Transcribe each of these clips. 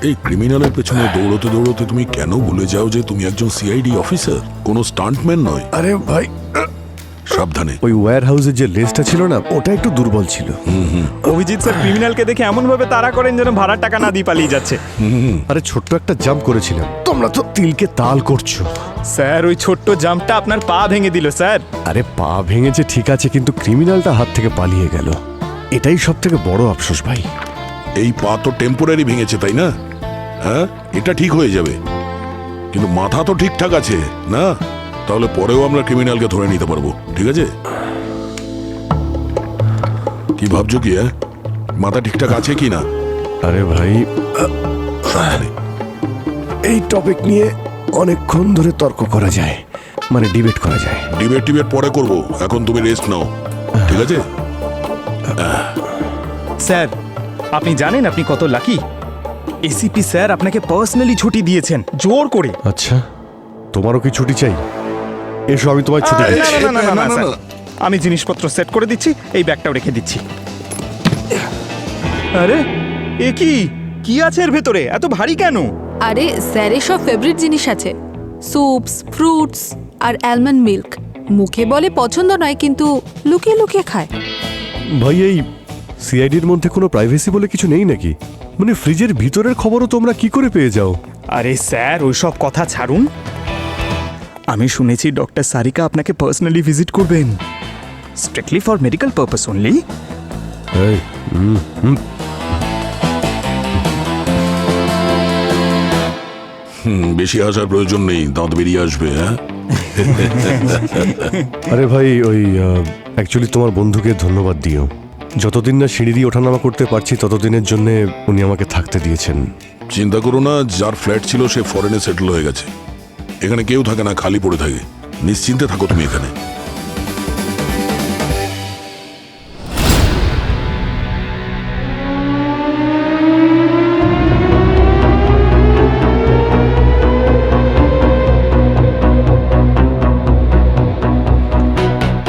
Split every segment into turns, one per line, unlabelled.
এই ক্রিমিনালের পেছনে দৌড়তে দৌড়তে তুমি কেন ভুলে যাও যে তুমি একজন সিআইডি অফিসার, কোনো স্টান্টম্যান নয়?
আরে ভাই,
সাবধানে।
ওই ওয়্যার হাউসের যে লেজটা ছিল না, ওটা একটু দুর্বল ছিল।
অভিজিৎ স্যার ক্রিমিনালকে দেখে এমন ভাবে তাড়া করেন যেন ভাড়ার টাকা না দিয়ে পালিয়ে যাচ্ছে।
আরে ছোট্ট একটা জাম্প করেছিলাম, তোমরা তো তিলকে তাল করছো।
স্যার ওই ছোট্ট জাম্পটা আপনার পা ভেঙে দিল স্যার।
আরে পা ভেঙেছে ঠিক আছে, কিন্তু ক্রিমিনালটা হাত থেকে পালিয়ে গেল, এটাই সব থেকে বড় আফসোস ভাই।
এই পা তো টেম্পোরারি ভেঙেছে, তাই না? হ্যাঁ, এটা ঠিক হয়ে যাবে, কিন্তু মাথা তো ঠিকঠাক আছে না? তাহলে পরেও আমরা ক্রিমিনালকে ধরে নিতে পারবো, ঠিক আছে? কি ভাবছো কি? হ্যাঁ, মাথা ঠিকঠাক আছে কি না?
আরে ভাই,
সাবধানে।
এই টপিক নিয়ে অনেকক্ষণ ধরে তর্ক করা যায়, মানে ডিবেট করা যায়।
ডিবেট পরে করবো, এখন তুমি রেস্ট নাও, ঠিক আছে?
স্যার আপনি জানেন আপনি কত লাকি? এসিপি স্যার আপনাকে পার্সোনালি ছুটি দিয়েছেন জোর করে।
আচ্ছা, তোমারও কি ছুটি চাই? এসো, আমি তোমায় ছুটি
না,
দিচ্ছি।
না, না, না, না, স্যার। আমি জিনিসপত্র সেট করে দিচ্ছি, এই ব্যাগটাও রেখে দিচ্ছি। আরে এ কি কি আছে এর ভেতরে, এত ভারী কেন?
আরে স্যারের সব ফেভারিট জিনিস আছে, স্যুপস, ফ্রুটস আর অ্যালমন্ড মিল্ক। মুখে বলে পছন্দ নয়, কিন্তু লুকিয়ে লুকিয়ে খায়।
ভাই, এই সিআইডির মধ্যে কোনো প্রাইভেসি বলে কিছু নেই নাকি? মানে ফ্রিজের ভিতরের খবরও তোমরা কি করে পেয়ে যাও?
আরে স্যার ওইসব কথা ছাড়ুন। আমি শুনেছি ডক্টর সারিকা আপনাকে পার্সোনালি ভিজিট করবেন, strictly for medical purpose only.
এই,
বেশি আসার প্রয়োজন নেই, দাঁত বেরিয়ে আসবে। হ্যাঁ,
আরে ভাই, ওই অ্যাকচুয়ালি তোমার বন্ধুকে ধন্যবাদ দিও। যতদিন না সিঁড়ি দিয়ে ওঠানামা করতে পারছি ততদিনের জন্য উনি আমাকে থাকতে দিয়েছেন।
চিন্তা করো না, যার ফ্ল্যাট ছিল সে ফরেনে সেটেল হয়ে গেছে, এখানে কেউ থাকে না, খালি পড়ে থাকে। নিশ্চিন্তে থাকো তুমি এখানে।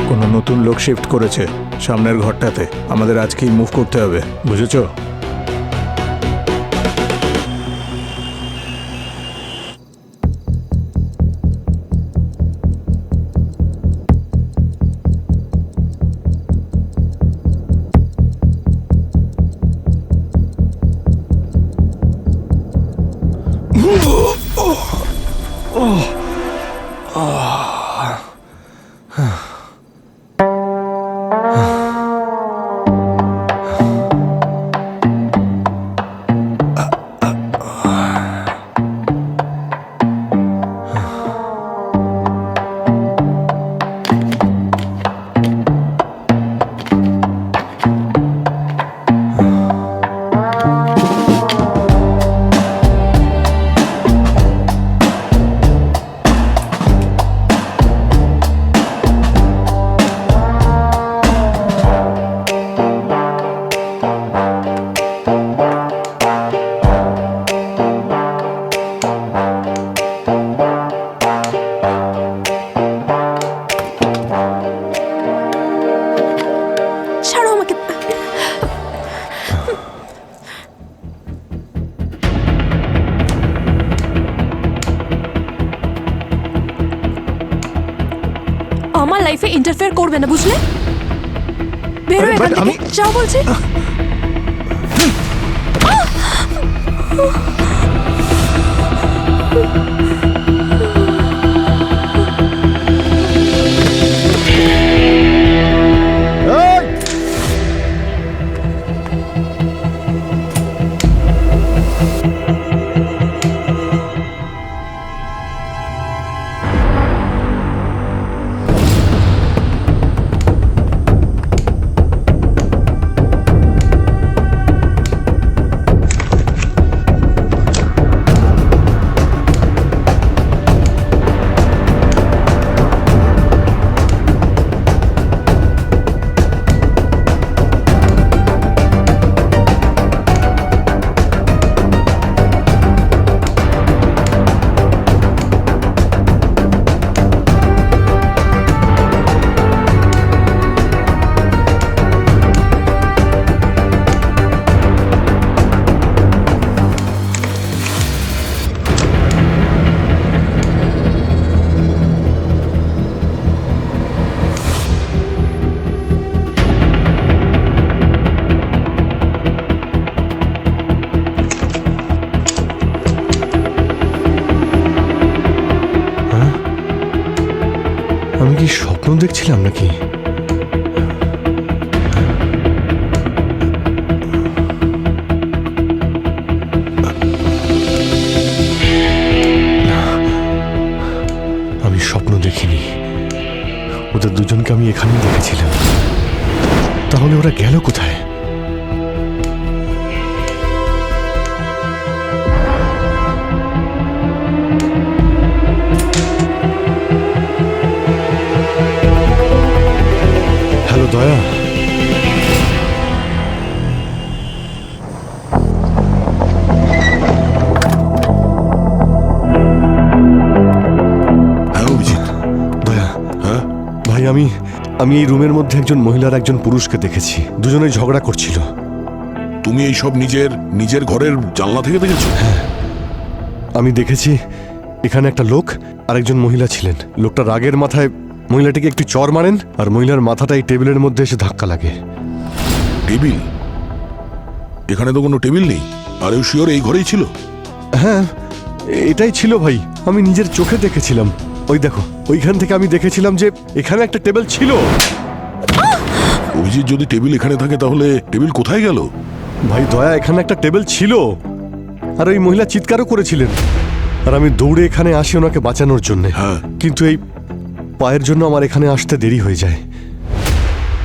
কোনো নতুন লোক শিফট করেছে সামনের ঘরটাতে, আমাদের আজকেই মুভ করতে হবে, বুঝেছো?
ছাড়ো আমাকে। আমার লাইফে ইন্টারফেয়ার করবে না, বুঝলে? বেরো এখান থেকে, যাও বলছি।
আমি কি স্বপ্ন দেখছিলাম নাকি? না, আমি স্বপ্ন দেখিনি। ওদের দুজনকে আমি এখানেই দেখেছিলাম। তাহলে ওরা গেল কোথায়? হ্যালো দয়া,
হ্যাঁ অভিজিৎ।
দয়া,
হ্যাঁ,
ভাই আমি এই রুমের মধ্যে একজন মহিলার একজন পুরুষকে দেখেছি। দুজনেই ঝগড়া করছিল।
তুমি এই সব নিজের ঘরের জানলা থেকে দেখেছো?
আমি দেখেছি এখানে একটা লোক আর একজন মহিলা ছিলেন। লোকটা রাগের মাথায় মহিলাটিকে একটু চড় মারেন আর মহিলার মাথাটা এই টেবিলের মধ্যে এসে ধাক্কা লাগে।
টেবিল? এখানে তো কোনো টেবিল নেই। আর ও শিওর এই ঘরেই ছিল?
হ্যাঁ, এটাই ছিল ভাই। আমি নিজের চোখে দেখেছিলাম। ওই দেখো, ওইখান থেকে আমি দেখেছিলাম যে এখানে একটা টেবিল ছিল।
অভিজিৎ, যদি টেবিল এখানে থাকে তাহলে টেবিল কোথায় গেল?
ভাই দয়া, এখানে একটা টেবিল ছিল আর ওই মহিলা চিৎকারও করেছিলেন। আর আমি দৌড়ে এখানে আসি ওনাকে বাঁচানোর জন্য।
হ্যাঁ।
কিন্তু এই পায়ের জন্য আমার এখানে আসতে দেরি হয়ে যায়।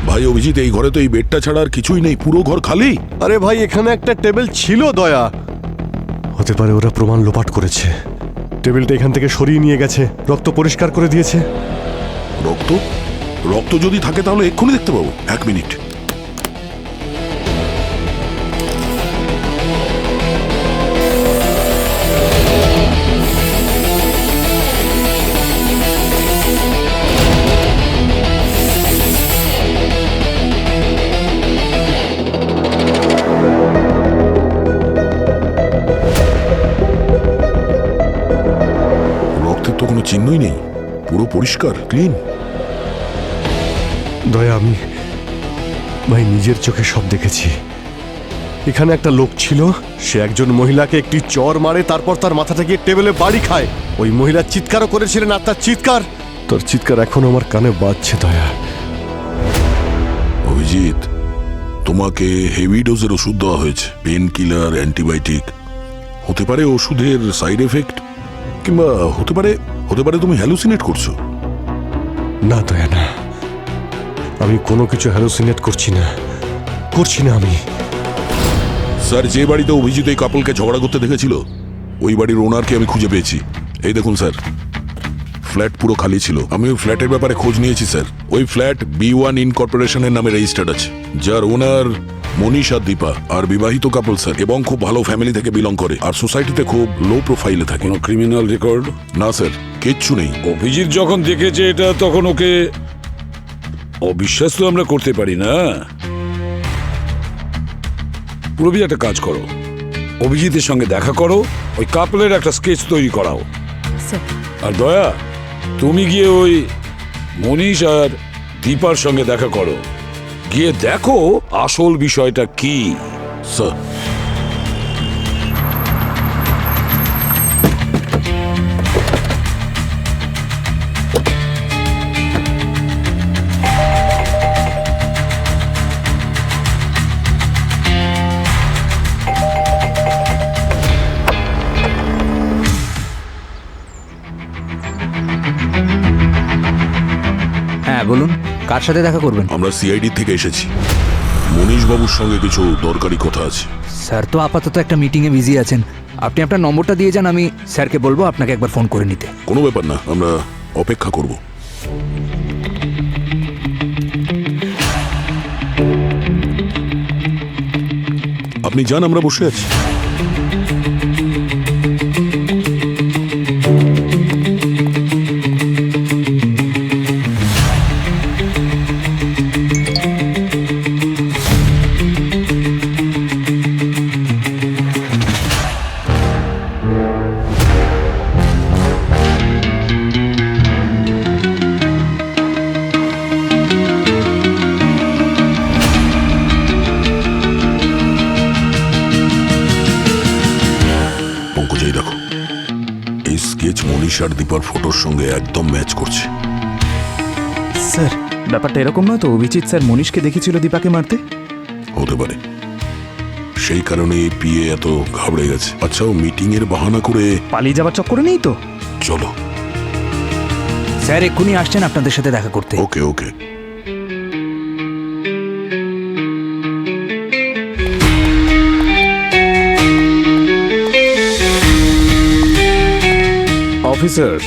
ভাই অভিজিৎ, এই ঘরে তো এই বেডটা ছাড়া আর কিছুই নেই, পুরো ঘর খালি।
আরে ভাই, এখানে একটা টেবিল ছিল দয়া। হতে পারে ওরা প্রমাণ লোপাট করেছে। টেবিলটা এখান থেকে সরিয়ে নিয়ে গেছে, রক্ত পরিষ্কার করে দিয়েছে।
রক্ত? রক্ত যদি থাকে তাহলে এক্ষুনি দেখতে পাবো। 1 মিনিট। রক্তের তো কোনো চিহ্নই নেই, পুরো পরিষ্কার, ক্লিন।
দয়া, আমি ভাই নিজের চোখে সব দেখেছি। এখানে একটা লোক ছিল, সে একজন মহিলাকে একটি চড় মারে, তারপর তার মাথাটা গিয়ে টেবিলে বাড়ি খায়। ওই মহিলা চিৎকারও করেছিলেন আর তার চিৎকার এখনো আমার কানে বাজছে দয়া।
অভিজিৎ, তোমাকে হেভি ডোজের ওষুধ দেওয়া হয়েছে, পেন কিলার, অ্যান্টিবায়োটিক। হতে পারে ওষুধের সাইড এফেক্ট, কিংবা হতে পারে তুমি হ্যালুসিনেট করছো।
না দয়া, না, আমি কোনো কিছু হ্যালুসিনেট করছি না আমি।
স্যার, যে বাড়িতে অভিজিৎ এই কাপলকে ঝগড়া করতে দেখেছিল, ওই বাড়ির ওনারকে আমি খুঁজে পেয়েছি। এই দেখুন স্যার, ফ্ল্যাট পুরো খালি ছিল। আমি ওই ফ্ল্যাটের ব্যাপারে খোঁজ নিয়েছি স্যার। ওই ফ্ল্যাট B1 ইনকর্পোরেশনের নামে রেজিস্টার্ড আছে, যার ওনার মনীষ আর দীপা, আর বিবাহিত কাপল স্যার, এবং খুব ভালো ফ্যামিলি থেকে বিলং করে, আর সোসাইটিতে খুব লো প্রোফাইলে থাকে।
কোনো ক্রিমিনাল রেকর্ড?
না স্যার, কিচ্ছু নেই।
অভিজিৎ যখন দেখেছে এটা, তখন ওকে অবিশ্বাস তো আমরা করতে পারি না। পুরবি, একটা কাজ করো, অভিজিতের সঙ্গে দেখা করো, ওই কাপলের একটা স্কেচ তৈরি করাও।
স্যার,
আর দয়া, তুমি গিয়ে ওই মনীষ আর দীপার সঙ্গে দেখা করো, গিয়ে দেখো আসল বিষয়টা কি।
স্যার,
হ্যাঁ বলুন, কার সাথে দেখা করবেন?
আমরা সিআইডি থেকে এসেছি। মনীশ বাবুর সঙ্গে কিছু দরকারি কথা আছে।
স্যার তো আপাতত একটা মিটিংয়ে বিজি আছেন। আপনি আপনার নম্বরটা দিয়ে যান, আমি স্যারকে বলবো আপনাকে একবার ফোন করে নিতে।
কোনো ব্যাপার না, আমরা অপেক্ষা করব। আপনি যান, আমরা বসে আছি। পঙ্কজ, এই দেখো, এই স্কেচ মনীষ আর দীপার ফটোর সঙ্গে একদম ম্যাচ করছে।
স্যার ব্যাপারটা এরকম নয় তো অভিজিৎ স্যার মনীষকে দেখেছিল দীপাকে মারতে?
হতে পারে, সেই কারণে পিএ এত ঘাবড়ে গেছে। আচ্ছা, ও মিটিং এর বাহানা করে
পালিয়ে যাওয়ার চক্করে নেই তো?
চলো।
স্যার এক্ষুনি আসছেন আপনাদের সাথে দেখা করতে।
Okay okay.
Officers,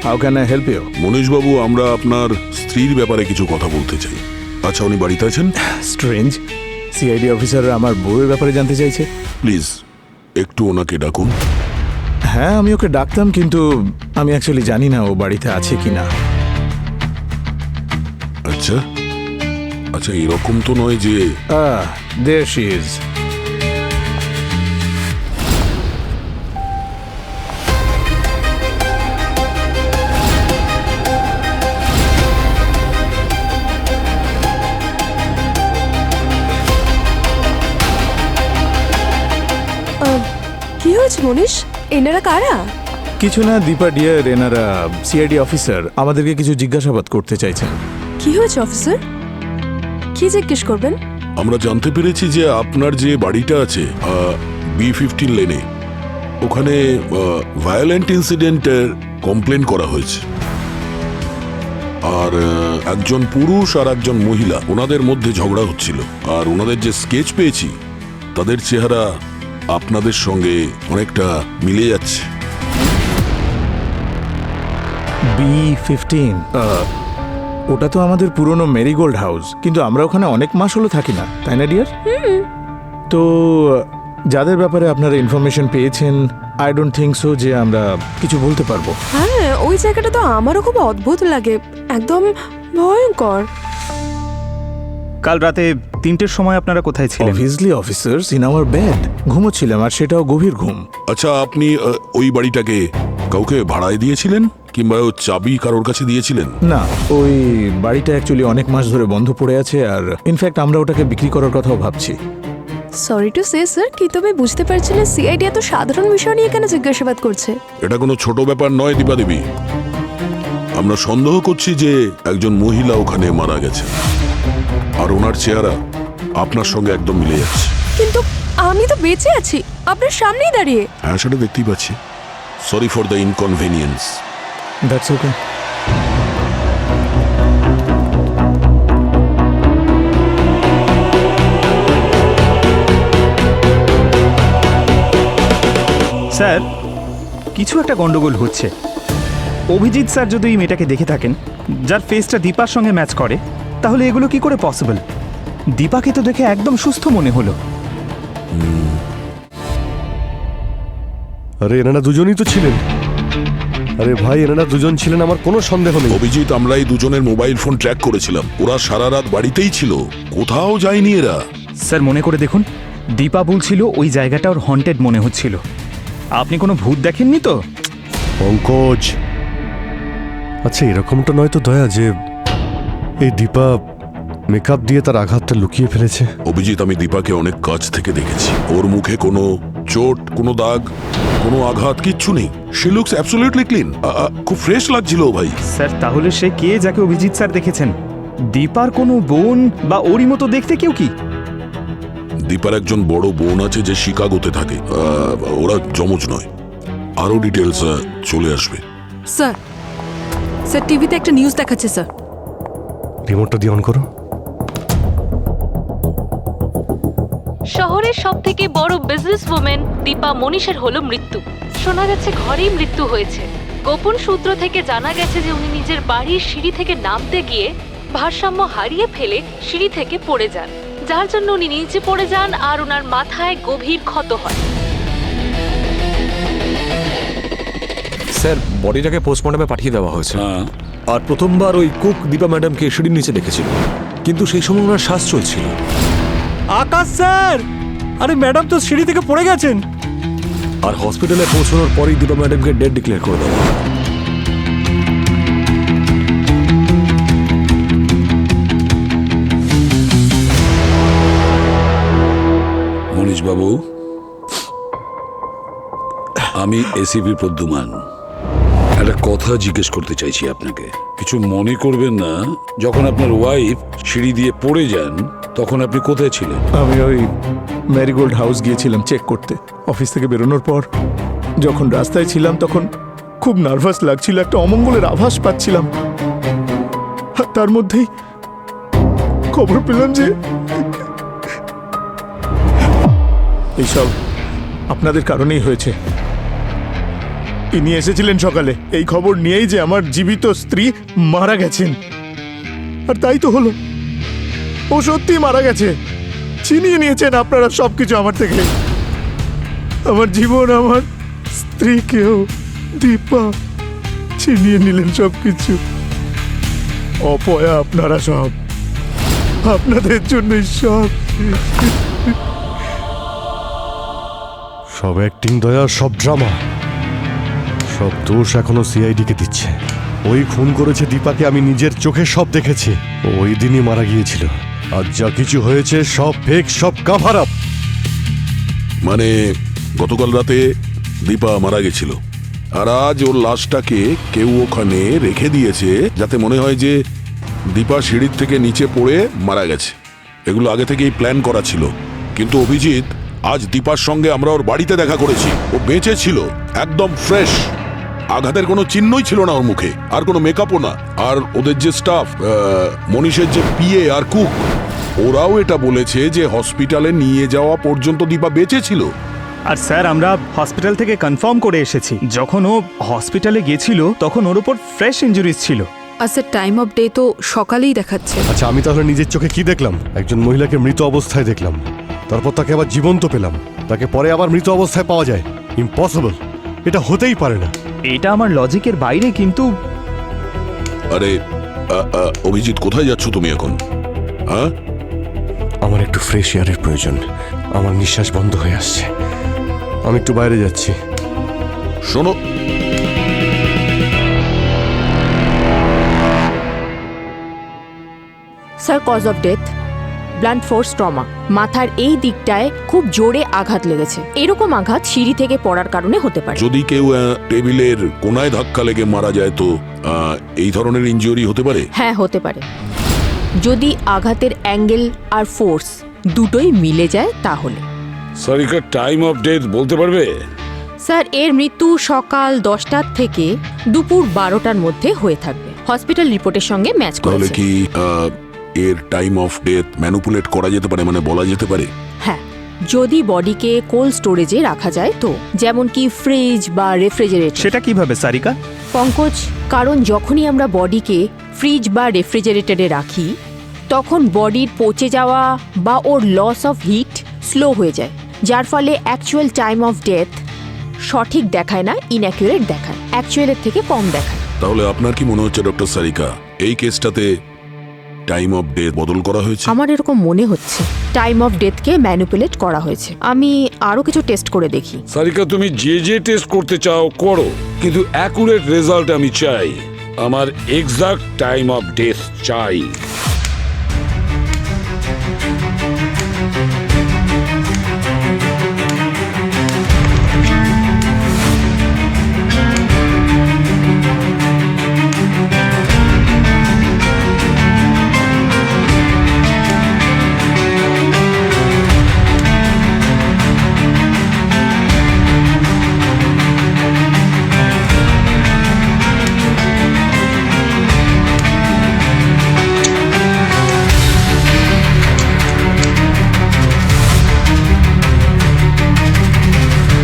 how can I help you?
মনীশবাবু, আমরা আপনার স্ত্রীর ব্যাপারে কিছু কথা বলতে চাই। আচ্ছা, উনি বাড়িতে আছেন?
স্ট্রেঞ্জ, সিআইডি অফিসার আমার বউয়ের ব্যাপারে জানতে চাইছে।
প্লিজ একটু ওনাকে ডাকুন।
হ্যাঁ, আমি ওকে ডাকতাম, কিন্তু আমি অ্যাকচুয়ালি জানি না ও বাড়িতে আছে কিনা।
আচ্ছা আচ্ছা, এরকম তো নয় যে
দেয়ার শি ইজ।
কি হয়েছে মনীষ? এনারা কারা?
কিছু না দীপা ডিয়ার, এনারা সিআইডি অফিসার আমাদেরকে কিছু জিজ্ঞাসাবাদ করতে চাইছেন।
কি হয়েছে অফিসার? কি জিজ্ঞেস করবেন?
আমরা জানতে পেরেছি যে আপনার যে বাড়িটা আছে B15 লেনে, ওখানে ভায়োলেন্ট ইনসিডেন্টের কমপ্লেন করা হয়েছে। আর একজন পুরুষ আর একজন মহিলা, ওনাদের মধ্যে ঝগড়া হচ্ছিল। আর ওনাদের যে স্কেচ পেয়েছি, তাদের চেহারা আপনাদের সঙ্গে অনেকটা মিলে যাচ্ছে।
B15, ওটা তো আমাদের পুরনো মেরিগোল্ড হাউস, কিন্তু আমরা ওখানে অনেক মাস হলো থাকি না, তাই না ডিয়ার? তো যাদের ব্যাপারে আপনারা ইনফরমেশন পেয়েছেন, আই ডোন্ট থিঙ্ক সো যে আমরা কিছু বলতে পারবো।
হ্যাঁ, ওই জায়গাটা তো আমারও খুব অদ্ভুত লাগে, একদম ভয়ঙ্কর।
কাল রাতে 3টের সময় আপনারা কোথায় ছিলেন?
Obviously officers, in our bed ঘুমোচ্ছিলাম, আর সেটাও গভীর ঘুম।
আচ্ছা, আপনি ওই বাড়িটাকে কাউকে ভাড়ায় দিয়েছিলেন, কিংবা ও চাবি কারোর কাছে দিয়েছিলেন?
না, ওই বাড়িটা অ্যাকচুয়ালি অনেক মাস ধরে বন্ধ পড়ে আছে, আর ইনফ্যাক্ট আমরা ওটাকে বিক্রি করার কথাও ভাবছি।
সরি টু সে স্যার, কিন্তু আমি বুঝতে পারছি না সিআইডি এত সাধারণ বিষয় নিয়ে কেন জিজ্ঞাসাবাদ করছে।
এটা কোনো ছোট ব্যাপার নয় দীপা দেবী। আমরা সন্দেহ করছি যে একজন মহিলা ওখানে মারা গেছে, আর ওনার চেহারা আপনার সঙ্গে একদম মিলে যাচ্ছে।
কিন্তু আমি তো বেঁচে আছি, আপনার সামনেই দাঁড়িয়ে।
হ্যাঁ, সেটা দেখতেই পাচ্ছি। Sorry for the inconvenience.
That's okay.
Sir কিছু একটা গন্ডগোল হচ্ছে। অভিজিৎ স্যার যদি এই মেয়েটাকে দেখে থাকেন, যার ফেসটা দীপার সঙ্গে ম্যাচ করে, তাহলে এগুলো কি করে পসিবল? দীপাকে তো দেখে একদম সুস্থ মনে হলো।
আরে এনারা দুজনই তো ছিলেন। আরে ভাই, এনারা দুজন ছিলেন, আমার কোনো সন্দেহ নেই।
অভিজিৎ, আমরা এই দুজনের মোবাইল ফোন ট্র্যাক করেছিলাম। ওরা সারা রাত বাড়িতেই ছিল, কোথাও যায়নি এরা।
স্যার মনে করে দেখুন, দীপা বলছিল ওই জায়গাটা ওর হন্টেড মনে হচ্ছিল। আপনি কোনো ভূত দেখেননি তো?
পঙ্কজ, আচ্ছা এরকমটা নয় তো দয়া যে এই দীপা মেকআপ দিয়ে তার আঘাতটা লুকিয়ে ফেলেছে?
অভিজিৎ, আমি দীপাকে অনেক কাছ থেকে দেখেছি। ওর মুখে কোনো চোট, কোনো দাগ, কোনো আঘাত কিচ্ছু নেই। She looks absolutely clean. খুব ফ্রেশ লাগছিল ভাই।
স্যার তাহলে সে কে যাকে অভিজিৎ স্যার দেখেছেন? দীপার কোনো বোন বা ওরই মতো দেখতে কেউ কি?
দীপার একজন বড় বোন আছে যে শিকাগোতে থাকে। ওরা যমজ নয়। আরো ডিটেলস চলে আসবে।
স্যার, স্যার টিভিতে একটা নিউজ দেখাচ্ছে স্যার।
রিমোটটা দিয়ে অন করো।
শহরের সবথেকে বড় বিজনেস ওম্যান দীপা মনীষের হলো মৃত্যু। শোনা যাচ্ছে ঘরেই মৃত্যু হয়েছে। গোপন সূত্র থেকে জানা গেছে যে উনি নিজের বাড়ির সিঁড়ি থেকে নামতে গিয়ে ভারসাম্য হারিয়ে ফেলে সিঁড়ি থেকে পড়ে যান, যার জন্য উনি নিচে পড়ে যান আর ওনার মাথায় গভীর ক্ষত হয়।
স্যার, বডিটাকে পোস্টমর্টমে পাঠিয়ে দেওয়া হয়েছে।
হ্যাঁ,
আর প্রথমবার ওই কুক দীপা ম্যাডামকে সিঁড়ির নিচে দেখেছিল, কিন্তু সেই সময় ওনার শ্বাস চলছিল।
আকাশ স্যার, আরে ম্যাডাম তো সিঁড়ি থেকে পড়ে গেছেন।
আর হসপিটালে পৌঁছানোর পরেই দীপা ম্যাডামকে ডেড ডিক্লেয়ার করে দেওয়া।
মনীশবাবু, আমি এসিপি প্রদ্যুমান। একটা একটা কথা জিজ্ঞেস করতে চাইছি আপনাকে, কিছু মনে করবেন না। যখন আপনার ওয়াইফ সিঁড়ি দিয়ে পড়ে যান তখন আপনি কোথায় ছিলেন?
আমি ওই ম্যারিগোল্ড হাউস গিয়েছিলাম চেক করতে। অফিস থেকে বেরোনোর পর যখন রাস্তায় ছিলাম তখন খুব নার্ভাস লাগছিল, একটা অমঙ্গলের আভাস পাচ্ছিলাম। আর তার মধ্যেই খবর পেলাম যে এইসব আপনাদের কারণেই হয়েছে। ইনি এসেছিলেন সকালে এই খবর নিয়েই যে আমার জীবিত স্ত্রী মারা গেছেন, আর তাই তো হলো, ও সত্যি মারা গেছে। ছিনিয়ে নিয়েছেন আপনারা সবকিছু আমার থেকে, আমার জীবন, আমার স্ত্রীকেও। দীপা ছিনিয়ে নিলেন সবকিছু। অপয়া আপনারা সব, আপনাদের জন্যই সব।
সব অ্যাক্টিং দয়া, সব ড্রামা, সব দোষ এখনো সিআইডিকে দিচ্ছে। ওই খুন করেছে দীপাকে, আমি নিজের চোখে সব দেখেছি। ওই দিনই মারা গিয়েছিল। আর যা কিছু হয়েছে সব ফেক, সব কাভার আপ।
মানে গতকাল রাতে দীপা মারা গেছিল, আর আজ ওর লাশটাকে কেউ ওখানে রেখে দিয়েছে যাতে মনে হয় যে দীপা সিঁড়ির থেকে নিচে পড়ে মারা গেছে। এগুলো আগে থেকেই প্ল্যান করা ছিল। কিন্তু অভিজিৎ, আজ দীপার সঙ্গে আমরা ওর বাড়িতে দেখা করেছি। ও বেঁচে ছিল, একদম ফ্রেশ, আঘাতের কোনো চিহ্নই ছিল না ওর মুখে, আর কোনো মেকআপও না। আর ওদের যে স্টাফ, মনীষের যে পিএ আর কুক, ওরাও এটা বলেছে যে হসপিটালে নিয়ে যাওয়া পর্যন্ত দীপা বেঁচে ছিল।
আর স্যার, আমরা হসপিটাল থেকে কনফার্ম করে এসেছি, যখন ও হসপিটালে গিয়েছিল তখন ওর উপর ফ্রেশ ইনজুরিজ ছিল।
আর স্যার, টাইম অফ ডে তো সকালেই দেখাচ্ছে।
আচ্ছা, আমি তাহলে নিজের চোখে কি দেখলাম? একজন মহিলাকে মৃত অবস্থায় দেখলাম, তারপর তাকে আবার জীবন্ত পেলাম, তাকে পরে আবার মৃত অবস্থায় পাওয়া যায়। ইম্পসিবল, এটা হতেই পারে না।
এটা আমার লজিকের বাইরে, কিন্তু
আরে অভিজিৎ, কোথায় যাচ্ছ তুমি এখন? হ্যাঁ,
আমার একটু ফ্রেশ এয়ারের প্রয়োজন। আমার নিঃশ্বাস বন্ধ হয়ে আসছে, আমি একটু বাইরে যাচ্ছি।
শোনো,
sir, cause of death blunt force trauma. মাথার এই দিকটায় খুব জোরে আঘাত লেগেছে। এরকম আঘাত সিঁড়ি থেকে পড়ার কারণে হতে পারে।
যদি কেউ টেবিলের কোনায় ধাক্কা লেগে মারা যায় তো এই ধরনের ইনজুরি হতে পারে?
হ্যাঁ, হতে পারে। যদি আঘাতের অ্যাঙ্গেল আর ফোর্স দুটোই মিলে যায় তাহলে।
সারিকা, টাইম অফ ডেথ বলতে পারবে?
স্যার, এর মৃত্যু সকাল 10টার থেকে দুপুর 12টার মধ্যে হয়ে থাকবে। হসপিটাল রিপোর্টের সঙ্গে ম্যাচ
তাহলে
করেছে।
কি এর টাইম অফ ডেথ ম্যানুপুলেট করা যেতে পারে, মানে বলা যেতে পারে?
হ্যাঁ, যদি বডিকে কোল্ড স্টোরেজে রাখা যায় তো, যেমন কি ফ্রিজ বা রেফ্রিজারেটর।
সেটা কিভাবে সারিকা?
পঙ্কজ, কারণ যখনই আমরা বডিকে ফ্রিজ বা রেফ্রিজারেটরে রাখি তখন বডির পচে যাওয়া বা ওর লস অফ হিট স্লো হয়ে যায়, যার ফলে অ্যাকচুয়াল টাইম অফ ডেথ সঠিক দেখায় না, ইনঅ্যাকুরেট দেখায়, অ্যাকচুয়ালের থেকে কম দেখায়।
তাহলে আপনার কি মনে হচ্ছে ডক্টর সারিকা, এই কেসটাতে টাইম অফ ডেথ বদল করা হয়েছে?
আমার এরকম মনে হচ্ছে টাইম অফ ডেথকে ম্যানিপুলেট করা হয়েছে। আমি আরো কিছু টেস্ট করে দেখি।
সারিকা, তুমি যে টেস্ট করতে চাও করো, কিন্তু অ্যাকুরেট রেজাল্ট আমি চাই। আমার এক্সাক্ট টাইম অফ ডেথ চাই।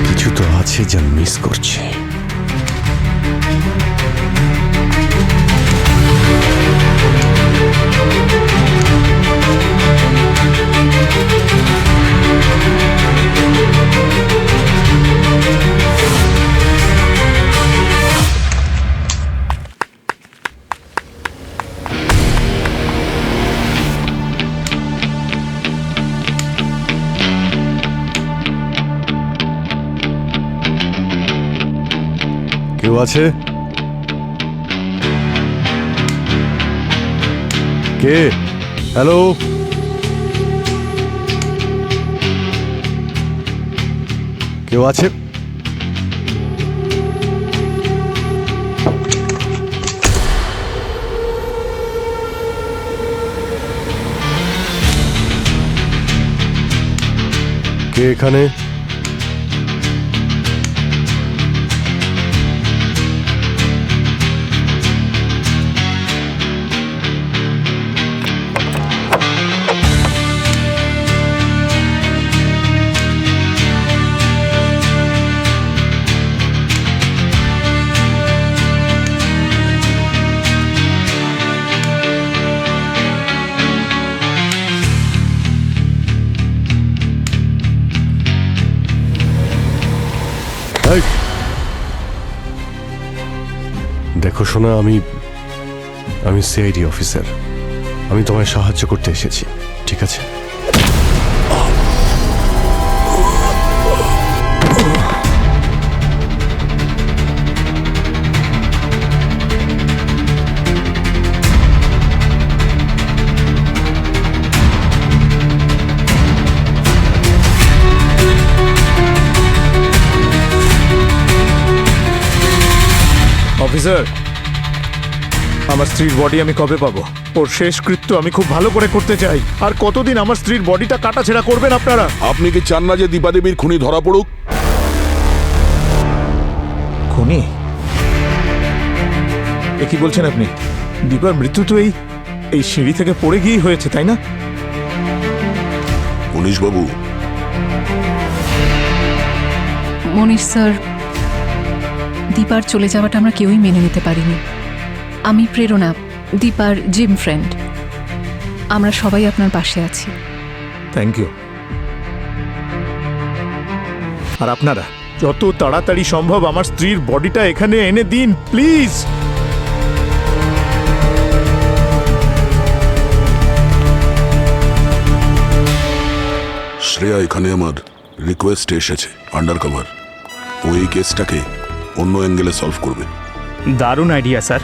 কিছু তো আছে যা মিস করছি। কেউ আছে? কে? হ্যালো, কেউ আছে? কে এখানে? এই, দেখো শোনা, আমি সিআইডি অফিসার। আমি তোমায় সাহায্য করতে এসেছি, ঠিক আছে?
অফিসার, আমার স্ত্রীর বডি আমি কবে পাবো? ওর শেষ কৃত্য আমি খুব ভালো করে করতে চাই। আর কতদিন আমার স্ত্রীর বডিটা কাটাছেড়া করবেন আপনারা?
আপনি কি চান না যে দীপা দেবীর খুনি ধরা পড়ুক?
খুনি? এ কি বলছেন আপনি? দীপার মৃত্যু তো এই সিঁড়ি থেকে পড়ে গিয়েই হয়েছে, তাই না?
মনীশ বাবু,
মনীশ স্যার, দীপার চলে যাওয়াটা আমরা কেউই মেনে নিতে পারিনি। আমি প্রেরণা, দীপার জিম ফ্রেন্ড। আমরা সবাই আপনার পাশে আছি।
Thank you. আর আপনারা যত তাড়াতাড়ি সম্ভব আমার স্ত্রীর বডিটা এখানে এনে দিন, প্লিজ।
শ্রেয়া এখানে আমার রিকোয়েস্ট এসেছে আন্ডার কভার। ও এই কেসটাকে অন্য অ্যাঙ্গেলে সলভ করবে।
দারুণ আইডিয়া স্যার।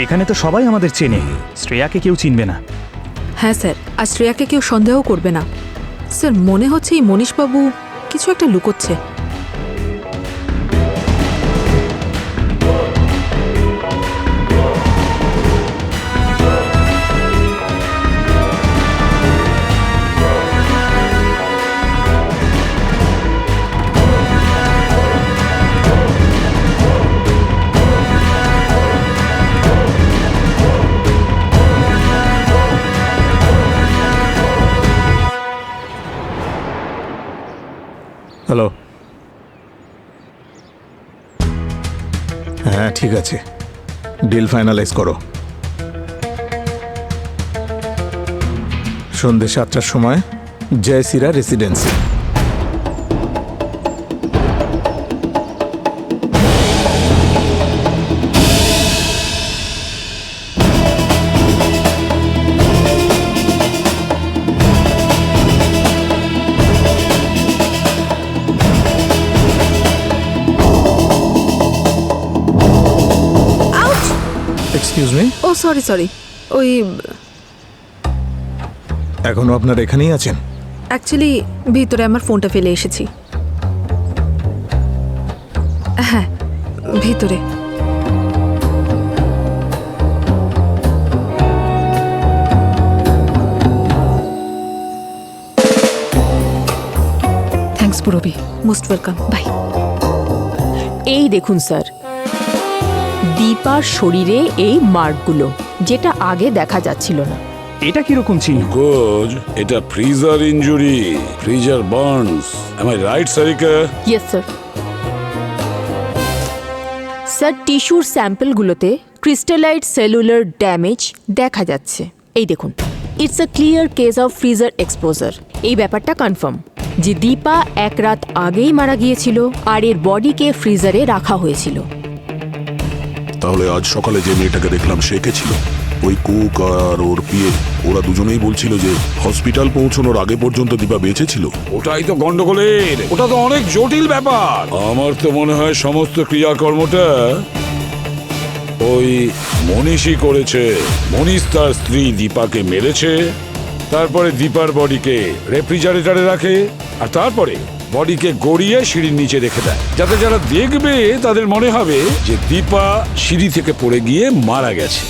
এখানে তো সবাই আমাদের চেনে, শ্রেয়াকে কেউ চিনবে না।
হ্যাঁ স্যার, আর শ্রেয়াকে কেউ সন্দেহ করবে না। স্যার, মনে হচ্ছে এই মনীশবাবু কিছু একটা লুকোচ্ছে।
হ্যালো। হ্যাঁ ঠিক আছে, ডিল ফাইনালাইজ করো। সন্ধ্যে 7টার সময় জয়সিরা রেসিডেন্সি। Excuse me.
ও সরি, ওই
এখনো আপনারা এখানেই আছেন?
অ্যাকচুয়ালি ভিতরে আমার ফোনটা ফেলে এসেছি। হ্যাঁ, ভিতরে।
Thanks Purabi.
Most welcome.
Bye.
এই দেখুন স্যার, দীপার শরীরে এই মার্কগুলো, যেটা আগে দেখা যাচ্ছিল না।
এটা কিরকম ছিল?
গোজ, এটা freezer injury, freezer burns. Am I right Sarika?
Yes sir. Sir, টিস্যুর স্যাম্পলগুলোতে ক্রিস্টালাইট সেলুলার ড্যামেজ দেখা যাচ্ছে। এই দেখুন, it's a clear case of freezer exposure. এই ব্যাপারটা কনফার্ম যে দীপা এক রাত আগেই মারা গিয়েছিল আর এর বডিকে ফ্রিজারে রাখা হয়েছিল।
তাহলে আজ সকালে যে মেয়েটাকে দেখলাম সে কে ছিল? ওই কুক আর ওর পিয়ে, ওরা দুজনেই বলছিল যে হসপিটাল পৌঁছানোর আগে পর্যন্ত দীপা বেঁচে ছিল।
ওটাই তো গন্ডগোলের, ওটা তো অনেক জটিল ব্যাপার। আমার তো মনে হয় সমস্ত ক্রিয়াকর্মটা ওই মনীষই করেছে। মনীষ তার স্ত্রী দীপাকে মেরেছে, তারপরে দীপার বডিকে রেফ্রিজারেটরে রাখে, আর তারপরে বডিকে গড়িয়ে সিঁড়ির নিচে রেখে দেয়, যাতে যারা দেখবে তাদের মনে হবে যে দীপা সিঁড়ি থেকে পড়ে গিয়ে মারা গেছে।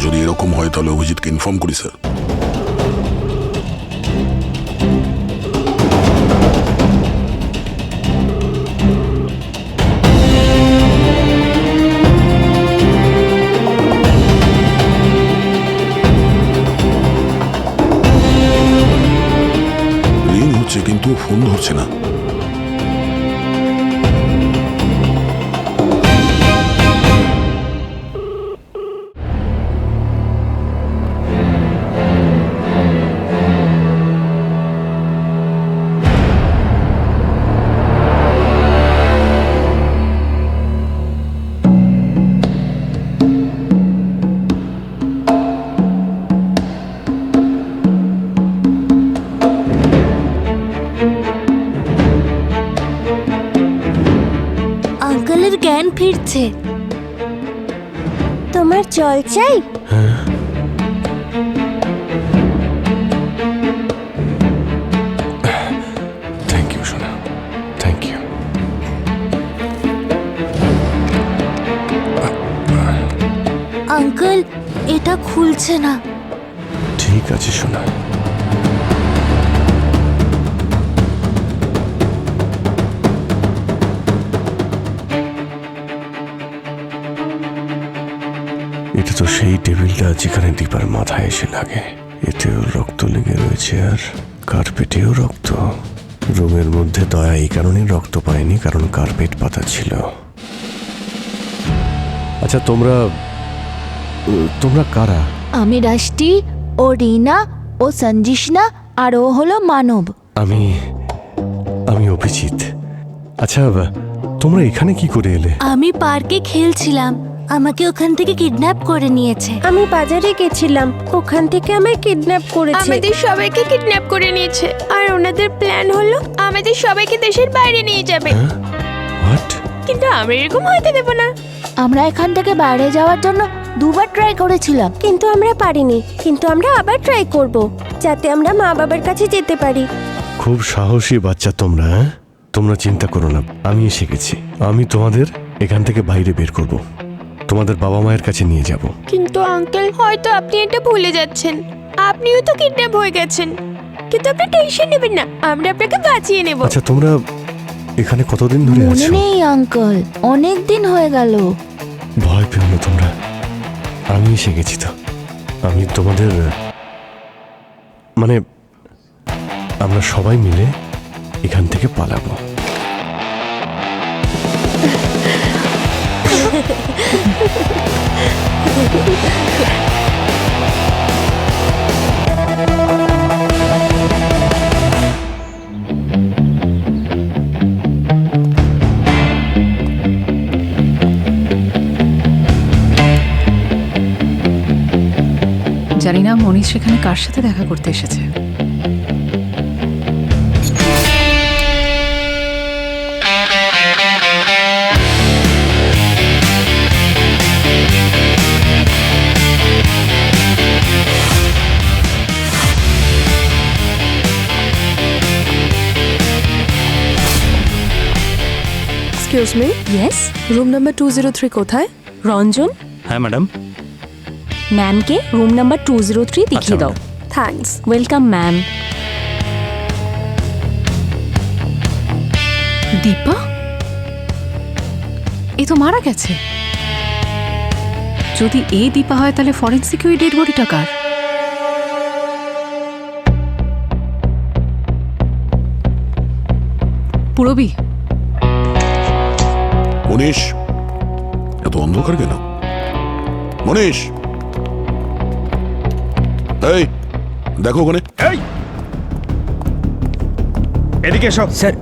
যদি এরকম হয় তাহলে অভিজিৎকে ইনফর্ম করি স্যার। কেউ ফোন ধরছে না।
আঙ্কেলের জ্ঞান ফিরছে। তোমার জল চাই?
থ্যাংক ইউ সোনা, থ্যাংক ইউ।
আঙ্কেল, এটা খুলছে না।
ঠিক আছে সোনা। এটা তো সেই টেবিলটা যেখানে দীপার মাথায় এসে লাগে। এতেও রক্ত লেগে রয়েছে আর কার্পেটেও রক্ত। রুমের মধ্যে দয়া এই কারণে রক্ত পায়নি কারণ কার্পেট পাতা ছিল। আচ্ছা তোমরা কারা?
আমি রাষ্টি, ও রিনা, ও সঞ্জিশনা, আর ও হলো মানব।
আমি অভিজিৎ। আচ্ছা তোমরা এখানে কি করে এলে?
আমি পার্কে খেলছিলাম, আমাকে ওখান থেকে কিডন্যাপ করে নিয়েছে। আমি বাজারে গেছিলাম, ওখান থেকে আমায় কিডন্যাপ করেছে।
আমাদের সবাইকে কিডন্যাপ করে নিয়েছে আর ওনাদের প্ল্যান হলো আমাদের সবাইকে দেশের বাইরে নিয়ে যাবে।
হোয়াট?
কিন্তু আমরা এরকম হতে দেব না।
আমরা এখান থেকে বাইরে যাওয়ার জন্য দুবার ট্রাই করেছিলাম, কিন্তু আমরা পারিনি। কিন্তু আমরা আবার ট্রাই করব, যাতে আমরা মা বাবার কাছে যেতে পারি।
খুব সাহসী বাচ্চা তোমরা। তোমরা চিন্তা করো না, আমি এসে গেছি। আমি তোমাদের এখান থেকে বাইরে বের করব, তোমাদের বাবা মায়ের কাছে নিয়ে যাব।
কিন্তু আঙ্কেল, হয়তো আপনি এটা ভুলে যাচ্ছেন, আপনিও তো কিডন্যাপ হয়ে গেছেন। কিন্তু আপনি টেনশন নেবেন না, আমরা আপনাকে বাঁচিয়ে নেব।
আচ্ছা তোমরা এখানে কতদিন ধরে
মনে
আছো?
নেই আঙ্কেল, অনেক দিন হয়ে গেল।
ভয় পেও না তোমরা, আমি এসে গেছি তো। আমি তোমাদের আমরা সবাই মিলে এখান থেকে পালাবো।
জানি না মনীষ সেখানে কার সাথে দেখা করতে এসেছে।
Excuse me. Yes, room number 203 কোথায়? রঞ্জন,
হ্যাঁ ম্যাডাম।
ম্যামকে রুম নাম্বার 203 দেখিয়ে দাও। থ্যাঙ্কস। Welcome ma'am.
দীপা, এ তো মারা গেছে। যদি এ দীপা হয় তাহলে ফরেন্সিক ওই ডেড বডিটা কার? পুরবি,
মনীষ, এত অন্ধকার কেন? মনীষ, এই দেখো ওখানে।
এই এদিকে এসো।
স্যার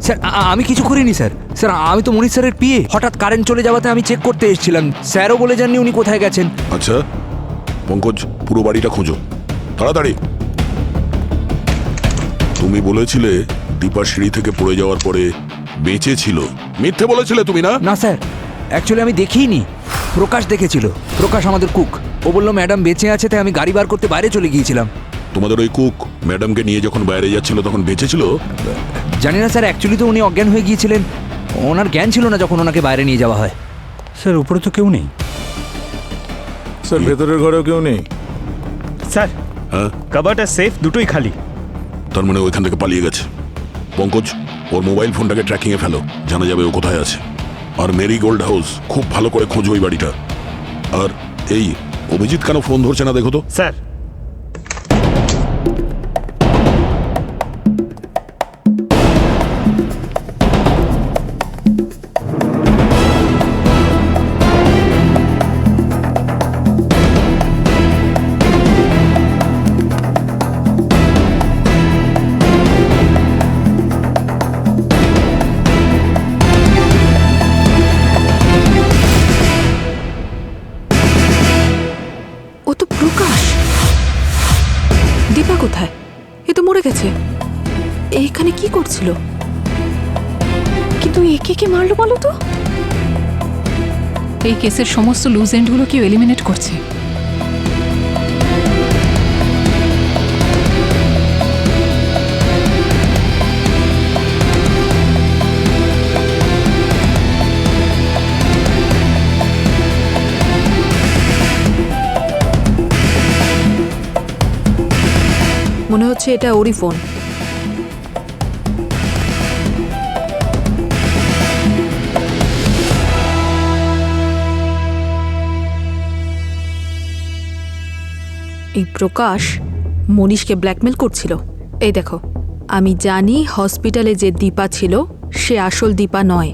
স্যার আমি কিছু করিনি স্যার। স্যার আমি তো মনীষ স্যারের পিএ। হঠাৎ কারেন্ট চলে যাওয়াতে আমি চেক করতে এসেছিলাম। স্যারও বলে যাননি উনি কোথায় গেছেন।
আচ্ছা পঙ্কজ, পুরো বাড়িটা খোঁজো তাড়াতাড়ি। তুমি বলেছিলে দীপা সিঁড়ি থেকে পড়ে যাওয়ার পরে বেঁচে ছিল, মিথ্যে বলেছিলে তুমি না?
না স্যার, অ্যাকচুয়ালি আমি দেখিনি, প্রকাশ দেখেছিল। প্রকাশ আমাদের কুক, ও বললো ম্যাডাম বেঁচে আছে, তাই আমি গাড়ি বার করতে বাইরে চলে গিয়েছিলাম।
তোমাদের ওই কুক ম্যাডামকে নিয়ে যখন বাইরে যাচ্ছিল তখন বেঁচে ছিল?
জানি না স্যার, অ্যাকচুয়ালি তো উনি অজ্ঞান হয়ে গিয়েছিলেন। ওনার জ্ঞান ছিল না যখন ওনাকে বাইরে নিয়ে যাওয়া হয়।
স্যার উপরে তো কেউ নেই।
স্যার ভেতরের ঘরেও কেউ নেই।
স্যার
হ্যাঁ,
কাবার্ড আর সেফ দুটোই খালি।
তার মানে ওইখান থেকে পালিয়ে গেছে। পঙ্কজ, ওর মোবাইল ফোনটাকে ট্র্যাকিংয়ে ফেলো, জানা যাবে ও কোথায় আছে। আর মেরি গোল্ড হাউস খুব ভালো করে খোঁজো ওই বাড়িটা। আর এই অভিজিৎ কেন ফোন ধরছে না দেখো তো।
স্যার
তো প্রকাশ। দীপা কোথায়? এ তো মরে গেছে। এইখানে কি করছিল?
কিন্তু একে কে মারলো বলো তো? এই কেসের সমস্ত লুজ এন্ডগুলো কেউ এলিমিনেট করছে।
মনে হচ্ছে এটা ওরই ফোন। এই প্রকাশ মনীষকে ব্ল্যাকমেল করছিল। এই দেখো, আমি জানি হসপিটালে যে দীপা ছিল সে আসল দীপা নয়।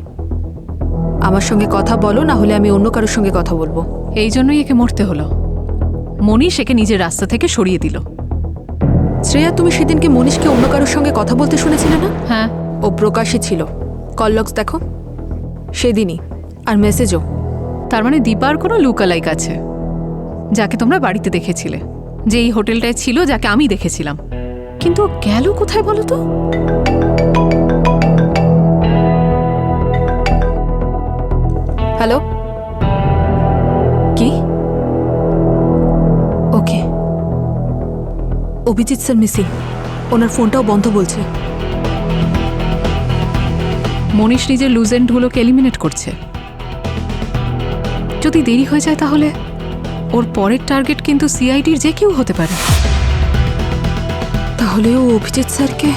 আমার সঙ্গে কথা বলো, না হলে আমি অন্য কারোর সঙ্গে কথা বলবো।
এই জন্যই একে মরতে হলো। মনীষ একে নিজের রাস্তা থেকে সরিয়ে দিল।
শ্রেয়া, তুমি সেদিনকে মনীষকে অন্য কারোর সঙ্গে কথা বলতে শুনেছিলে না?
হ্যাঁ,
ও প্রকাশই ছিল। কল লগস দেখো, সেদিনই। আর মেসেজও।
তার মানে দীপার কোনো লুকালাইক আছে, যাকে তোমরা বাড়িতে দেখেছিলে, যে এই হোটেলটায় ছিল, যাকে আমি দেখেছিলাম। কিন্তু ও গেল কোথায় বলো তো?
হ্যালো, কি? ওকে, অভিজিৎ স্যার মিসিং। ওনার ফোনটাও বন্ধ বলছে।
মনীষ নিজের লুজ এন্ডগুলোকে এলিমিনেট করছে। যদি দেরি হয়ে যায় তাহলে ওর পরের টার্গেট কিন্তু সিআইডির যে কেউ হতে পারে।
তাহলে ও অভিজিৎ স্যারকে...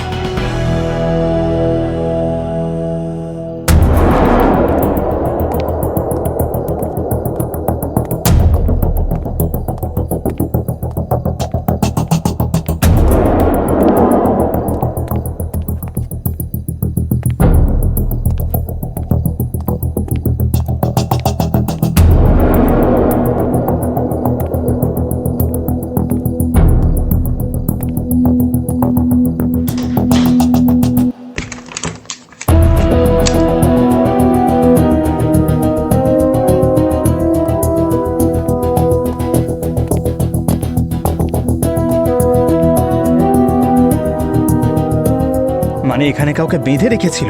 মানে এখানে কাউকে বেঁধে রেখেছিল?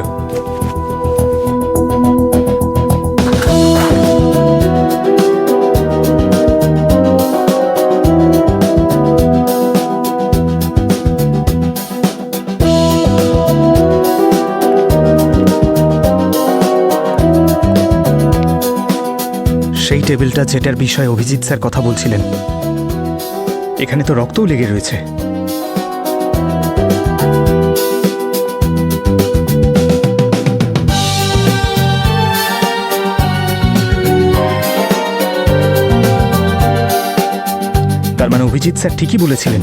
সেই টেবিলটা যেটার বিষয়ে অভিজিৎ স্যার কথা বলছিলেন, এখানে তো রক্তও লেগে রয়েছে। তার মানে অভিজিৎ স্যার ঠিকই বলেছিলেন।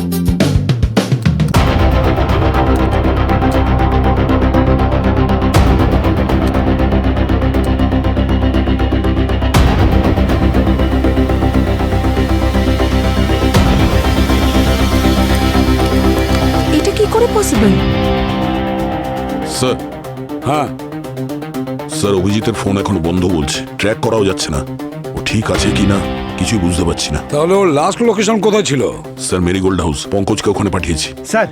এটা কি করে পসিবল?
স্যার,
হ্যাঁ
স্যার অভিজিতের ফোন এখন বন্ধ বলছে। ট্র্যাক করাও যাচ্ছে না। ও ঠিক আছে কিনা কিছুই বুঝতে পারছি না।
তাহলে ওর লাস্ট লোকেশন কোথায় ছিল?
Sir marigold house. পঙ্কজকে ওখানে পাঠিয়েছি।
স্যার,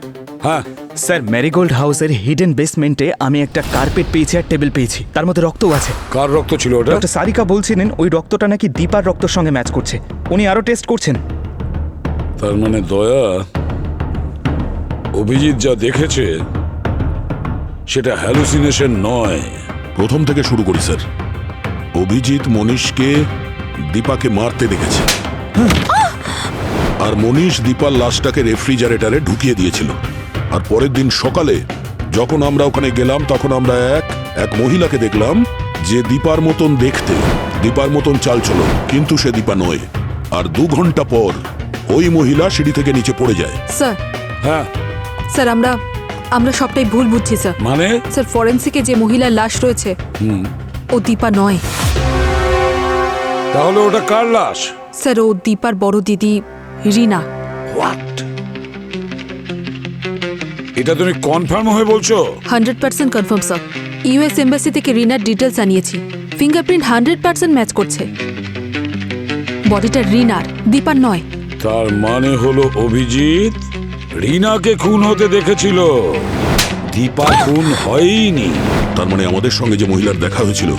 হ্যাঁ
স্যার ম্যারিগোল্ড হাউসের হিডেন বেসমেন্টে আমি একটা কার্পেট পেয়েছি আর টেবিল পেয়েছি, তার মধ্যে রক্তও আছে।
কার রক্ত ছিল ওটা?
ডক্টর সারিকা বলছিলেন ওই রক্তটা নাকি দীপার রক্তের সঙ্গে ম্যাচ করছে। উনি আরো টেস্ট করছেন।
তার মানে দয়া, অভিজিৎ যা দেখেছে সেটা হ্যালুসিনেশন নয়।
প্রথম থেকে শুরু করি স্যার। অভিজিৎ মনীষকে দীপাকে মারতে দেখেছে, আর মনীষ দীপার লাশটাকে রেফ্রিজারেটরে ঢুকিয়ে দিয়েছিল। আর পরের দিন সকালে যখন আমরা ওখানে গেলাম তখন আমরা এক মহিলাকে দেখলাম যে দীপার মতন দেখতে, দীপার মতন চাল চলো, কিন্তু সে দীপা নয়। আর 2 ঘন্টা পর ওই মহিলা সিঁড়ি থেকে নিচে পড়ে যায়।
স্যার,
হ্যাঁ
স্যার আমরা সবটাই ভুল বুঝছি স্যার।
মানে?
স্যার ফরেন্সিকে যে মহিলার লাশ রয়েছে ও দীপা নয়।
তাহলে ওটা কার লাশ?
স্যার ও দীপার বড় দিদি রিনা।
হোয়াট? এটা তুমি কনফার্ম হয়ে বলছো?
100% কনফার্ম স্যার। ইউএস এম্বাসি থেকে রিনার ডিটেলস আনিয়েছি। ফিঙ্গারপ্রিন্ট 100% ম্যাচ করছে। বডিটা রিনার, দীপার নয়।
তার মানে হলো অভিজিৎ রিনাকে খুন হতে দেখেছিল, দীপা খুন হয়নি।
তার মানে আমাদের সঙ্গে যে মহিলার দেখা হয়েছিল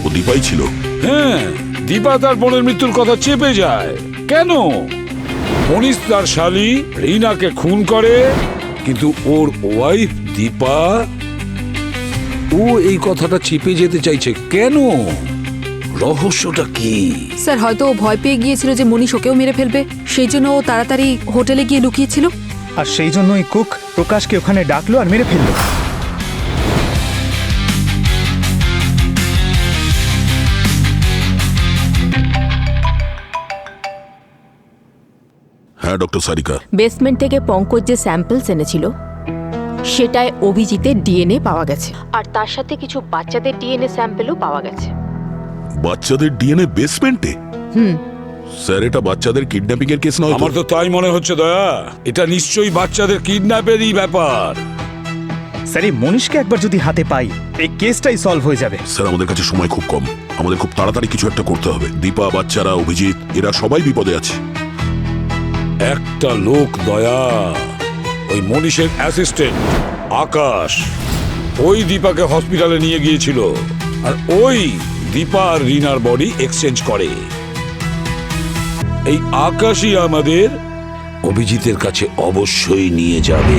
ও দীপাই ছিল।
হ্যাঁ, দীপা তার বোনের মৃত্যুর কথা চেপে যায়। কেন? মনীষ তার শালী রিনাকে খুন করে, কিন্তু ওর ওয়াইফ দীপা ও এই কথাটা চেপে যেতে চাইছে কেন? রহস্যটা কি?
স্যার হয়তো ও ভয় পেয়ে গিয়েছিল যে মনীষ ওকেও মেরে ফেলবে, সেই জন্য ও তাড়াতাড়ি হোটেলে গিয়ে লুকিয়েছিল।
আর সেই জন্যই কুক প্রকাশকে ওখানে ডাকলো আর মেরে ফেললো।
হ্যাঁ ডক্টর সারিকা।
বেসমেন্ট থেকে পঙ্কজ যে স্যাম্পলস এনেছিল সেটায় অভিজিতের ডিএনএ পাওয়া গেছে, আর তার সাথে কিছু বাচ্চাদের ডিএনএ স্যাম্পলও পাওয়া গেছে।
বাচ্চাদের ডিএনএ বেসমেন্টে? স্যার এটা বাচ্চাদের কিডন্যাপিং এর কেস নয়?
আমার তো তাই মনে হচ্ছে দয়া, এটা নিশ্চয়ই বাচ্চাদের কিডন্যাপেরই ব্যাপার।
স্যার এই মনীষকে একবার যদি হাতে পাই এই কেসটাই সলভ হয়ে যাবে।
স্যার আমাদের কাছে সময় খুব কম, আমাদের খুব তাড়াতাড়ি কিছু একটা করতে হবে। দীপা, বাচ্চারা, অভিজিৎ এরা সবাই বিপদে আছে।
একটা লোক দয়া, ওই মনীষের অ্যাসিস্ট্যান্ট আকাশ, ওই দীপাকে হসপিটালে নিয়ে গিয়েছিল, আর ওই দীপা আর রিনার বডি এক্সচেঞ্জ করে। এই আকাশই আমাদের অভিজিতের কাছে অবশ্যই নিয়ে যাবে।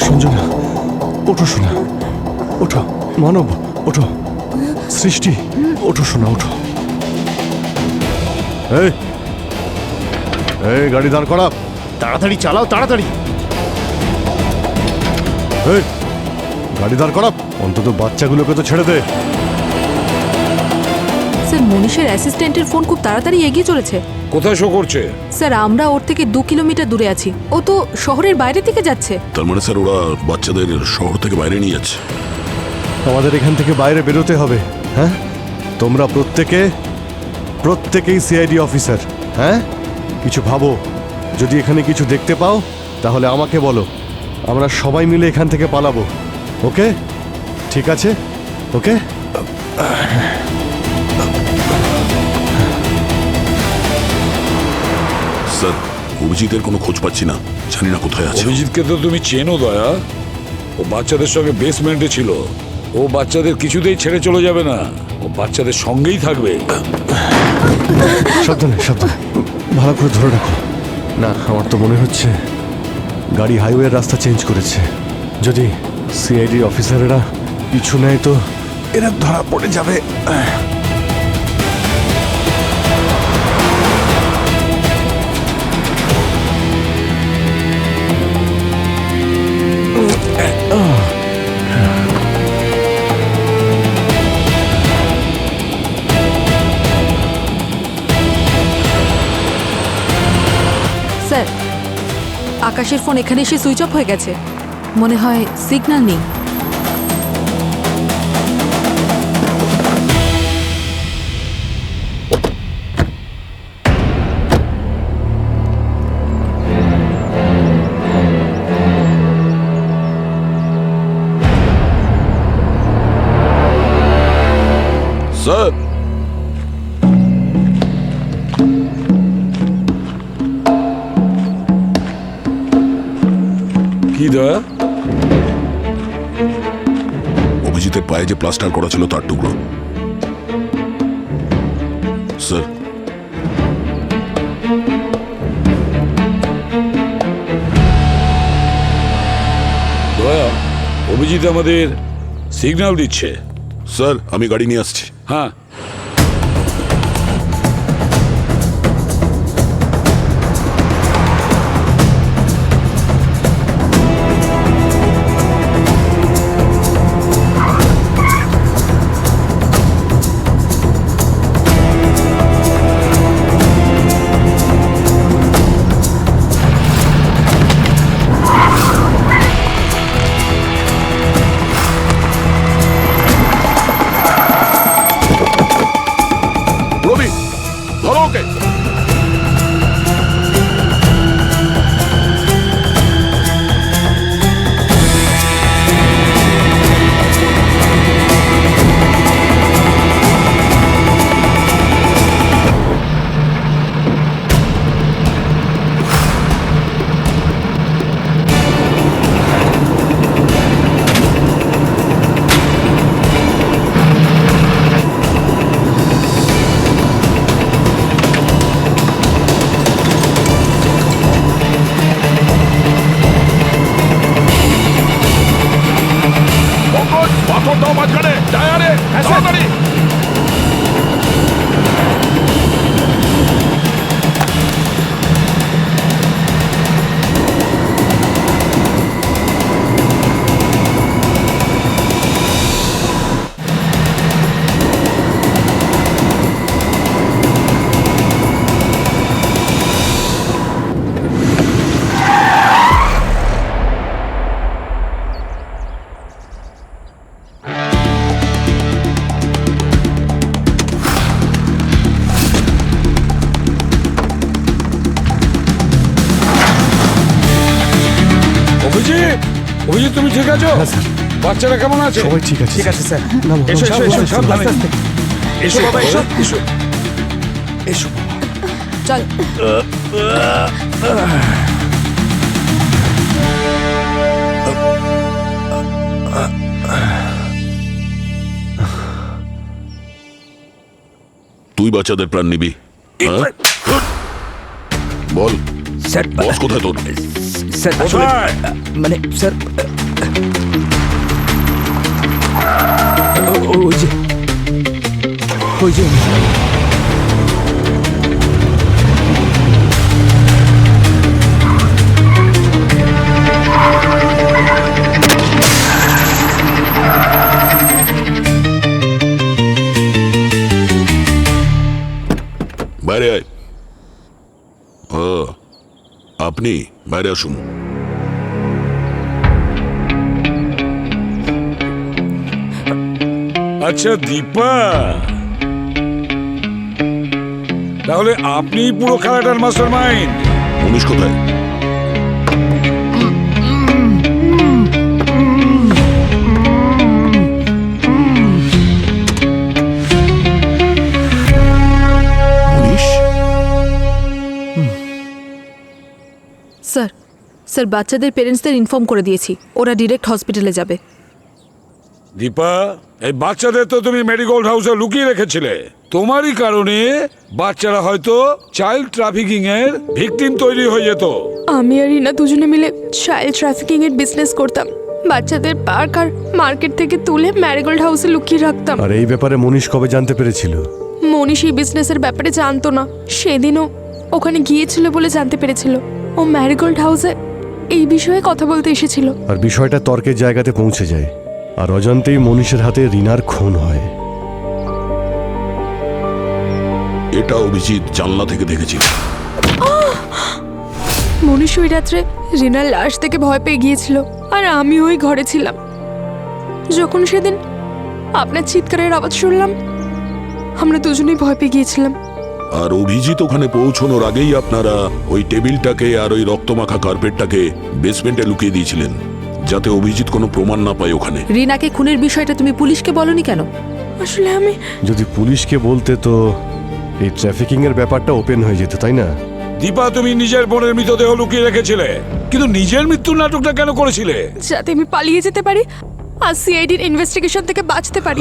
সঞ্জনা, ওঠো শোনা, ওঠো। মানব, ওঠো। সৃষ্টি, ওঠো শোনা, ওঠো। এই এই গাড়ি দাঁড় করা। তাড়াতাড়ি চালাও, তাড়াতাড়ি। এই গাড়ি দাঁড় করা। অন্তত বাচ্চাগুলোকে তো ছেড়ে দে।
স্যার মনীষের অ্যাসিস্ট্যান্টের ফোন খুব তাড়াতাড়ি এগিয়ে চলেছে।
কোথায় শো করছে?
স্যার আমরা ওর থেকে 2 কিলোমিটার দূরে আছি, ও তো শহরের বাইরে থেকে যাচ্ছে।
তার মানে স্যার ওরা বাচ্চাদের শহর থেকে বাইরে নিয়ে যাচ্ছে।
আমাদের এখান থেকে বাইরে বেরোতে হবে। হ্যাঁ, তোমরা প্রত্যেকেই সিআইডি অফিসার। হ্যাঁ, কিছু ভাবো। যদি এখানে কিছু দেখতে পাও তাহলে আমাকে বলো, আমরা সবাই মিলে এখান থেকে পালাবো। ওকে? ঠিক আছে? ওকে?
স্যার অভিজিতের কোনো খোঁজ পাচ্ছি না, জানি না কোথায় আছে।
অভিজিৎকে তো তুমি চেনো দয়া, ও বাচ্চাদের সঙ্গে বেসমেন্টে ছিল। ও বাচ্চাদের কিছুতেই ছেড়ে চলে যাবে না, ও বাচ্চাদের সঙ্গেই থাকবে।
সাবধানে, সাবধানে, ভালো করে ধরে রাখো। না, আমার তো মনে হচ্ছে গাড়ি হাইওয়ের রাস্তা চেঞ্জ করেছে। যদি সিআইডি অফিসারেরা পিছু নেয় তো এরা ধরা পড়ে যাবে।
স্যার আকাশের ফোন এখানে এসে সুইচ অফ হয়ে গেছে, মনে হয় সিগন্যাল নেই।
স্যার
কি দয়া?
অভিজিতের পায়ে যে প্লাস্টার করা ছিল তার টুকরো। স্যার
দয়া, অভিজিৎ আমাদের সিগন্যাল দিচ্ছে।
স্যার আমি গাড়ি নিয়ে আসছি।
হ্যাঁ, অভিজিৎ তুমি ঠিক আছো?
হ্যাঁ, স্যার।
বাচ্চারা কেমন আছে?
সবাই ঠিক আছে
ঠিক আছে স্যার।
নামো,
এসো এসো
নামো,
এসো
নামো,
সাবধানে।
আস্তে আস্তে।
এসো বাবা এসো এসো এসো
চল
তুই বাচ্চাদের প্রাণ নিবি? হ্যাঁ? বল
স্যার
বস কোথায় তোর?
স্যার আসলে
কোথায়?
মানে স্যার ওই যে ওই যে
বাইরে আয়। ও, আপনি বাইরে আসুন।
আচ্ছা দীপা, তাহলে আপনি পুরো খেলাটার মাস্টার মাইন্ড?
মনীষ কোথায়? মনীষ?
স্যার স্যার বাচ্চাদের পেরেন্টসদের ইনফর্ম করে দিয়েছি, ওরা ডিরেক্ট হসপিটালে যাবে।
দীপা, এই বাচ্চাদের তো তুমি মেরিগোল্ড হাউসে লুকিয়ে রেখেছিলে। তোমারই কারণে বাচ্চারা হয়তো চাইল্ড ট্রাফিকিং এর ভিকটিম তৈরি হয়ে যেত।
আমি আর রিনা দুজনে মিলে চাইল্ড ট্রাফিকিং এর বিজনেস করতাম। বাচ্চাদের পার্ক আর মার্কেট থেকে তুলে ম্যারিগোল্ড হাউসে লুকিয়ে রাখতাম।
আর এই ব্যাপারে মনীষ কবে জানতে পেরেছিল?
মনীষ এই বিজনেসের ব্যাপারে জানতো না, সেদিনও ওখানে গিয়েছিল বলে জানতে পেরেছিল। ও ম্যারিগোল্ড হাউসে এই বিষয়ে কথা বলতে এসেছিল।
আর বিষয়টা তর্কের জায়গাতে পৌঁছে যায়, আর অজান্তেই মনীষের হাতে রিনার খুন হয়।
এটা অভিজিৎ জানলা থেকে দেখেছিল।
মনীষ ওই রাত্রে রিনার লাশ থেকে ভয় পেয়ে গিয়েছিল, আর আমি ওই ঘরে ছিলাম। যখন সেদিন আপনার চিৎকারের আওয়াজ শুনলাম, আমরা দুজনেই ভয় পেয়ে গিয়েছিলাম।
আর অভিজিৎ ওখানে পৌঁছানোর আগেই আপনারা ওই টেবিলটাকে আর ওই রক্তমাখা কার্পেটটাকে বেসমেন্টে লুকিয়ে দিয়েছিলেন, যাতে অভিজিৎ কোনো প্রমাণ না পায় ওখানে।
রিনাকে খুনের বিষয়টা তুমি পুলিশকে বলনি কেন?
আসলে আমি
যদি পুলিশকে বলতে তো এই ট্রাফিকিং এর ব্যাপারটা ওপেন হয়ে যেত, তাই না?
দীপা, তুমি নিজের বোনের মৃতদেহ লুকিয়ে রেখেছিলে, কিন্তু নিজের মৃত্যুর নাটকটা কেন করেছিলে?
যাতে আমি পালিয়ে যেতে পারি আর সিআইডির ইনভেস্টিগেশন থেকে বাঁচতে পারি,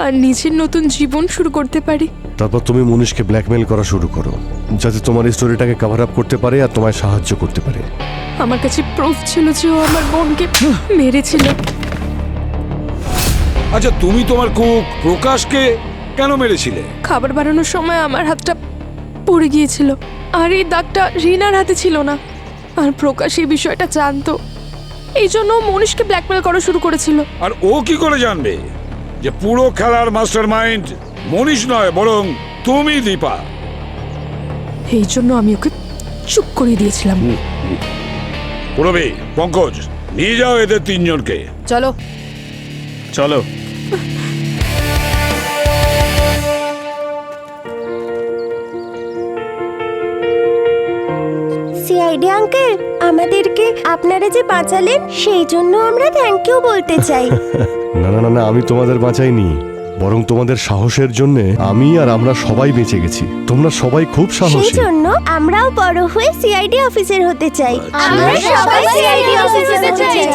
আর নিজের নতুন জীবন শুরু করতে পারি।
তারপর তুমি মনীষকে ব্ল্যাকমেল করা শুরু করো, যাতে তোমার এই স্টোরিটাকে কভার আপ করতে পারে আর তোমায় সাহায্য করতে পারে।
আমার কাছে প্রুফ ছিল যে ও আমার বোনকে মেরেছিল।
আচ্ছা, তুমি তোমার কুক প্রকাশকে কেন মেরেছিলে?
খাবার বানানোর সময় আমার হাতটা পড়ে গিয়েছিল, আর এই দাগটা রিনার হাতে ছিল না। আর প্রকাশ এই বিষয়টা জানতো, এই জন্য ও মনীষকে ব্ল্যাকমেল করা শুরু করেছিল।
আর ও কি করে জানবে যে পুরো খেলার মাস্টার মাইন্ড মনীষ নয়, বরং তুমি দীপা?
এই জন্য আমি ওকে চুপ করিয়ে দিয়েছিলাম।
পুরবী, পঙ্কজ, নিয়ে যাও এদের তিনজনকে।
চলো
চলো।
সিআইডি আঙ্কেল, আমাদেরকে আপনারা যে বাঁচালেন সেই জন্য আমরা থ্যাংক ইউ বলতে চাই।
না না না না, আমি তোমাদের বাঁচাইনি, বরং তোমাদের সাহসের জন্য আমি আর আমরা সবাই বেঁচে গেছি। তোমরা সবাই খুব
সেই
সাহসী।
জন্য আমরাও বড় হয়ে সিআইডি অফিসার হতে চাই। আমরা সবাই সিআইডি অফিসার হতে চাই।